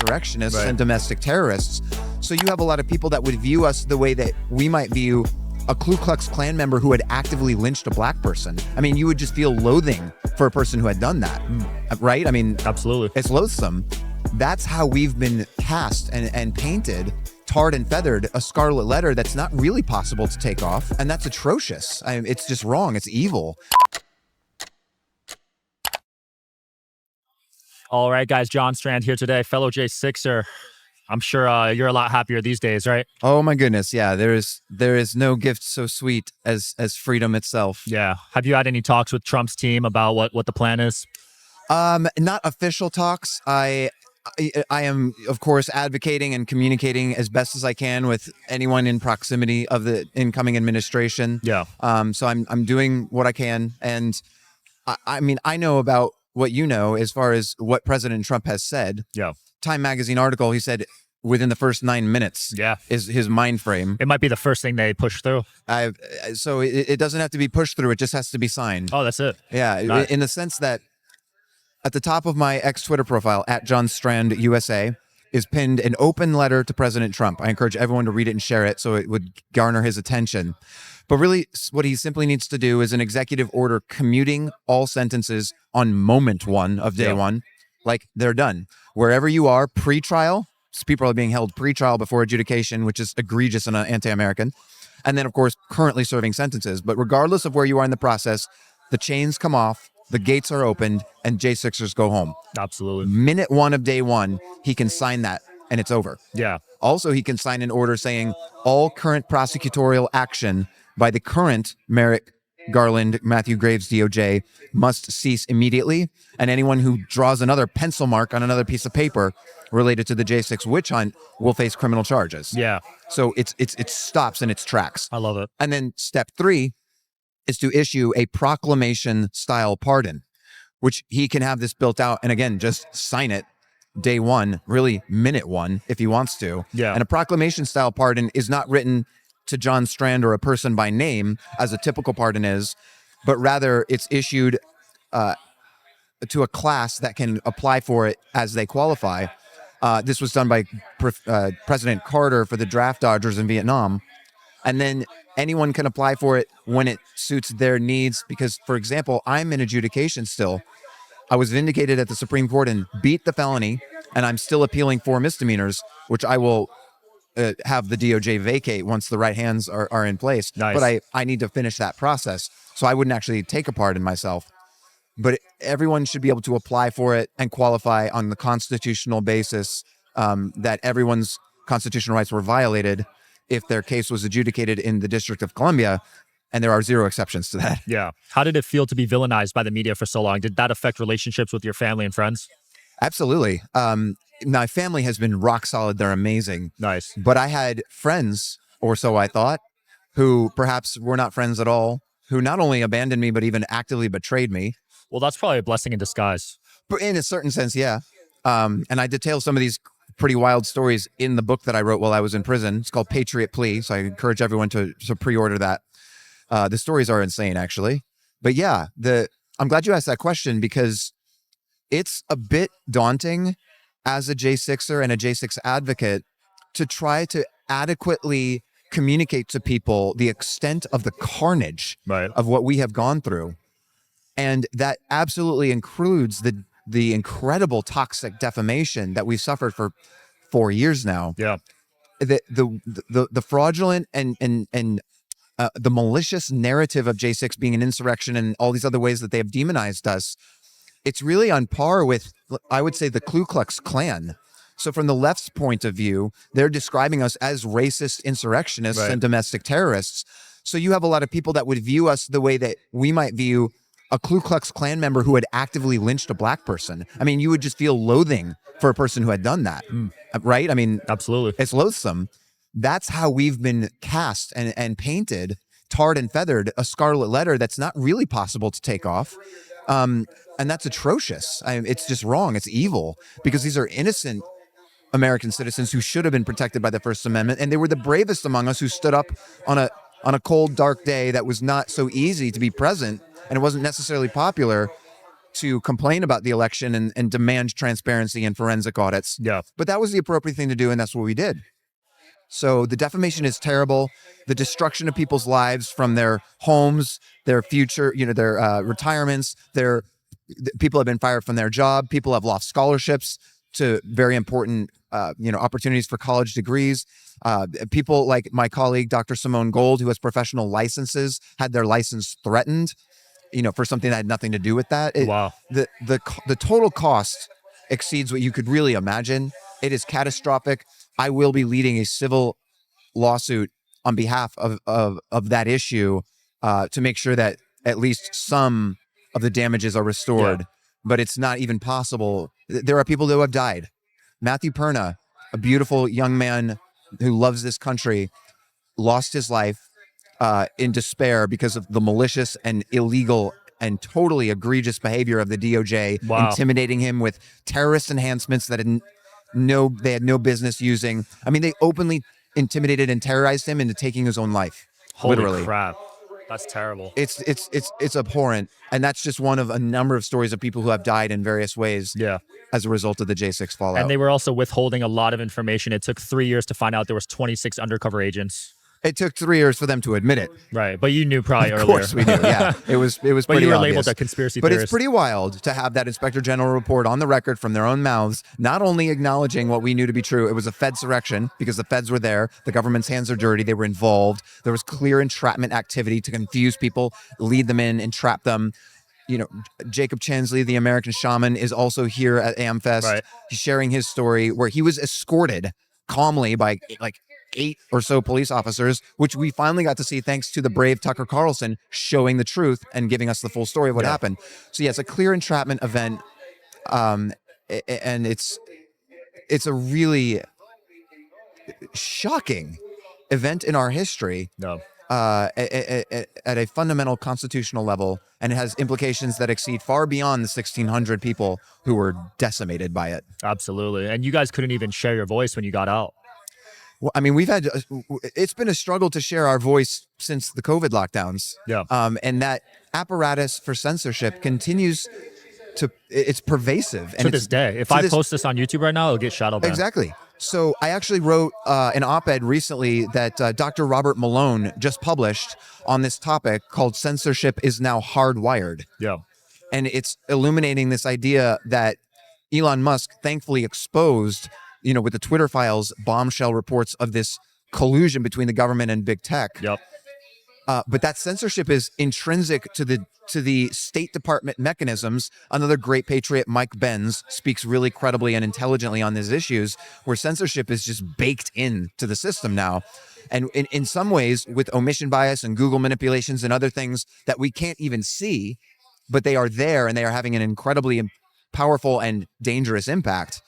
insurrectionists Right. and domestic terrorists. So you have a lot of people that would view us the way that we might view a Ku Klux Klan member who had actively lynched a black person. I mean, you would just feel loathing for a person who had done that, right? I mean, Absolutely. it's loathsome. That's how we've been cast and painted, tarred and feathered, a scarlet letter that's not really possible to take off. And that's atrocious. It's just wrong. It's evil. All right, guys. John Strand here today, fellow J6er. I'm sure you're a lot happier these days, right? Oh my goodness. Yeah, there is no gift so sweet as freedom itself. Yeah. Have you had any talks with Trump's team about what the plan is? Not official talks. I am, of course, advocating and communicating as best as I can with anyone in proximity of the incoming administration. Yeah. So I'm doing what I can, and I mean, I know about what you know as far as what President Trump has said. Yeah. Time magazine article, he said within the first 9 minutes. Yeah. Is his mind frame. It might be the first thing they push through. So it doesn't have to be pushed through. It just has to be signed. Oh, that's it. Yeah, Nice. in the sense that at the top of my Twitter profile, @JohnStrandUSA, is pinned an open letter to President Trump. I encourage everyone to read it and share it so it would garner his attention. But really, what he simply needs to do is an executive order commuting all sentences on moment one of day one. Like, they're done. Wherever you are, pre-trial, so people are being held pre-trial before adjudication, which is egregious and anti-American. And then, of course, currently serving sentences. But regardless of where you are in the process, the chains come off, the gates are opened, and J6ers go home. Absolutely. Minute one of day one, he can sign that, and it's over. Yeah. Also, he can sign an order saying all current prosecutorial action by the current Merrick Garland, Matthew Graves DOJ must cease immediately, and anyone who draws another pencil mark on another piece of paper related to the J6 witch hunt will face criminal charges. Yeah. So it stops in its tracks. I love it. And then step 3 is to issue a proclamation style pardon, which he can have this built out and again just sign it day one, really minute one if he wants to. Yeah. And a proclamation style pardon is not written to John Strand or a person by name, as a typical pardon is, but rather it's issued to a class that can apply for it as they qualify. This was done by President Carter for the draft dodgers in Vietnam. And then anyone can apply for it when it suits their needs. Because, for example, I'm in adjudication still. I was vindicated at the Supreme Court and beat the felony, and I'm still appealing 4 misdemeanors, which I will have the DOJ vacate once the right hands are in place. Nice. But I need to finish that process. So I wouldn't actually take a pardon myself. But everyone should be able to apply for it and qualify on the constitutional basis that everyone's constitutional rights were violated if their case was adjudicated in the District of Columbia. And there are 0 exceptions to that. Yeah. How did it feel to be villainized by the media for so long? Did that affect relationships with your family and friends? Absolutely. My family has been rock solid. They're amazing. Nice. But I had friends, or so I thought, who perhaps were not friends at all, who not only abandoned me, but even actively betrayed me. Well, that's probably a blessing in disguise. But in a certain sense, yeah. And I detail some of these pretty wild stories in the book that I wrote while I was in prison. It's called Patriot Plea. So I encourage everyone to pre-order that. The stories are insane, actually. But yeah, I'm glad you asked that question, because it's a bit daunting as a J6er and a J6 advocate to try to adequately communicate to people the extent of the carnage of what we have gone through. And that absolutely includes the incredible toxic defamation that we've suffered for 4 years now. Yeah. The fraudulent and the malicious narrative of J6 being an insurrection and all these other ways that they have demonized us, it's really on par with, I would say, the Ku Klux Klan. So from the left's point of view, they're describing us as racist insurrectionists and domestic terrorists. So you have a lot of people that would view us the way that we might view a Ku Klux Klan member who had actively lynched a black person. I mean, you would just feel loathing for a person who had done that, right? I mean, absolutely. It's loathsome. That's how we've been cast and painted, tarred and feathered, a scarlet letter that's not really possible to take off. And that's atrocious. It's just wrong. It's evil, because these are innocent American citizens who should have been protected by the First Amendment. And they were the bravest among us who stood up on a cold, dark day that was not so easy to be present, and it wasn't necessarily popular. to complain about the election and demand transparency and forensic audits. Yeah. But that was the appropriate thing to do, and that's what we did. So the defamation is terrible. The destruction of people's lives from their homes, their future, their retirements, people have been fired from their job. People have lost scholarships to very important, opportunities for college degrees. People like my colleague, Dr. Simone Gold, who has professional licenses, had their license threatened, for something that had nothing to do with that. Wow. The total cost exceeds what you could really imagine. It is catastrophic. I will be leading a civil lawsuit on behalf of that issue to make sure that at least some of the damages are restored. Yeah. But it's not even possible. There are people who have died. Matthew Perna, a beautiful young man who loves this country, lost his life in despair because of the malicious and illegal and totally egregious behavior of the DOJ, Wow. intimidating him with terrorist enhancements that they had no business using. I mean, they openly intimidated and terrorized him into taking his own life. Holy literally. crap. That's terrible. It's abhorrent. And that's just one of a number of stories of people who have died in various ways Yeah. as a result of the J6 fallout. And they were also withholding a lot of information. It took 3 years to find out there was 26 undercover agents. It took 3 years for them to admit it. Right. But you knew probably Of earlier. course we knew. Yeah, it was But pretty you were obvious. labeled a conspiracy But theorist. it's pretty wild to have that Inspector General report on the record from their own mouths, not only acknowledging what we knew to be true. It was a Fedsurrection because the feds were there. The government's hands are dirty. They were involved. There was clear entrapment activity to confuse people, lead them in, entrap them. Jacob Chansley, the American shaman, is also here at AmFest. Right. He's sharing his story where he was escorted calmly by like 8 or so police officers, which we finally got to see thanks to the brave Tucker Carlson showing the truth and giving us the full story of what happened. So yeah, it's a clear entrapment event. And it's a really shocking event in our history. No. At a fundamental constitutional level, and it has implications that exceed far beyond the 1,600 people who were decimated by it. Absolutely. And you guys couldn't even share your voice when you got out. Well, I mean, it's been a struggle to share our voice since the COVID lockdowns. Yeah. And that apparatus for censorship continues it's pervasive. To this day. If I post this on YouTube right now, it'll get shadow banned. Exactly. So I actually wrote an op-ed recently that Dr. Robert Malone just published on this topic called Censorship is Now Hardwired. Yeah. And it's illuminating this idea that Elon Musk thankfully exposed, with the Twitter files, bombshell reports of this collusion between the government and big tech. Yep. But that censorship is intrinsic to the State Department mechanisms. Another great patriot, Mike Benz, speaks really credibly and intelligently on these issues, where censorship is just baked into the system now. And in some ways, with omission bias and Google manipulations and other things that we can't even see, but they are there and they are having an incredibly powerful and dangerous impact.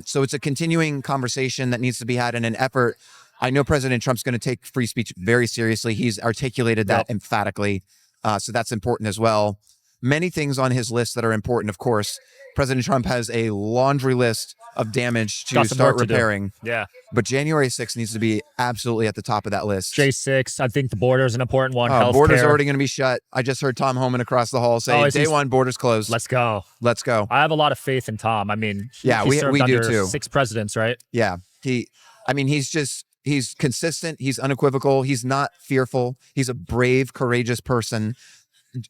So it's a continuing conversation that needs to be had in an effort. I know President Trump's going to take free speech very seriously. He's articulated that emphatically. So that's important as well. Many things on his list that are important, of course. President Trump has a laundry list of damage to start repairing. Yeah. But January 6th needs to be absolutely at the top of that list. J6, I think the border is an important one. Border's already going to be shut. I just heard Tom Homan across the hall say, day one, borders closed. Let's go. Let's go. I have a lot of faith in Tom. I mean, he served we do under too. 6 presidents, right? Yeah. He's consistent. He's unequivocal. He's not fearful. He's a brave, courageous person.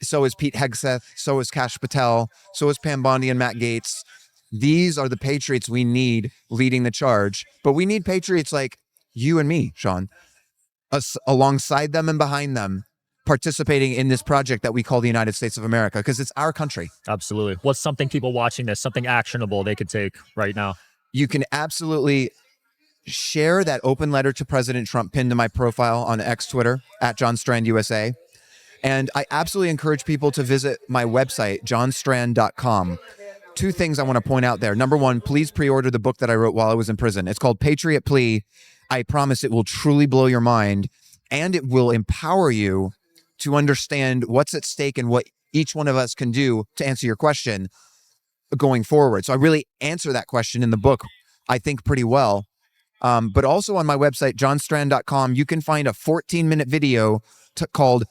So is Pete Hegseth. So is Kash Patel. So is Pam Bondi and Matt Gaetz. These are the patriots we need leading the charge. But we need patriots like you and me, Sean, us alongside them and behind them, participating in this project that we call the United States of America, because it's our country. Absolutely. What's something people watching this, something actionable they could take right now? You can absolutely share that open letter to President Trump pinned to my profile on X Twitter at John Strand USA. And I absolutely encourage people to visit my website, johnstrand.com. 2 things I want to point out there. Number 1, please pre-order the book that I wrote while I was in prison. It's called Patriot Plea. I promise it will truly blow your mind, and it will empower you to understand what's at stake and what each one of us can do to answer your question going forward. So I really answer that question in the book, I think, pretty well. But also on my website, johnstrand.com, you can find a 14-minute video called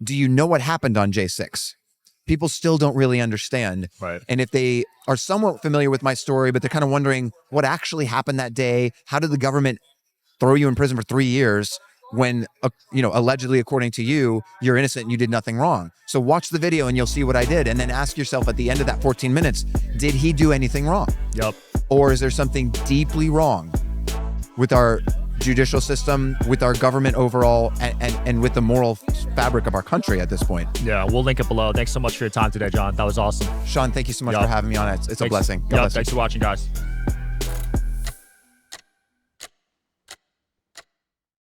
Do You Know What Happened on J6? people still don't really understand. Right. And if they are somewhat familiar with my story, but they're kind of wondering what actually happened that day, how did the government throw you in prison for 3 years when, allegedly, according to you, you're innocent and you did nothing wrong. So watch the video and you'll see what I did. And then ask yourself at the end of that 14 minutes, did he do anything wrong? Yep. Or is there something deeply wrong with our judicial system, with our government overall, and with the moral fabric of our country at this point? Yeah, we'll link it below. Thanks so much for your time today, John. That was awesome. Sean, thank you so much for having me on. It's a blessing. God bless you. Thanks for watching, guys.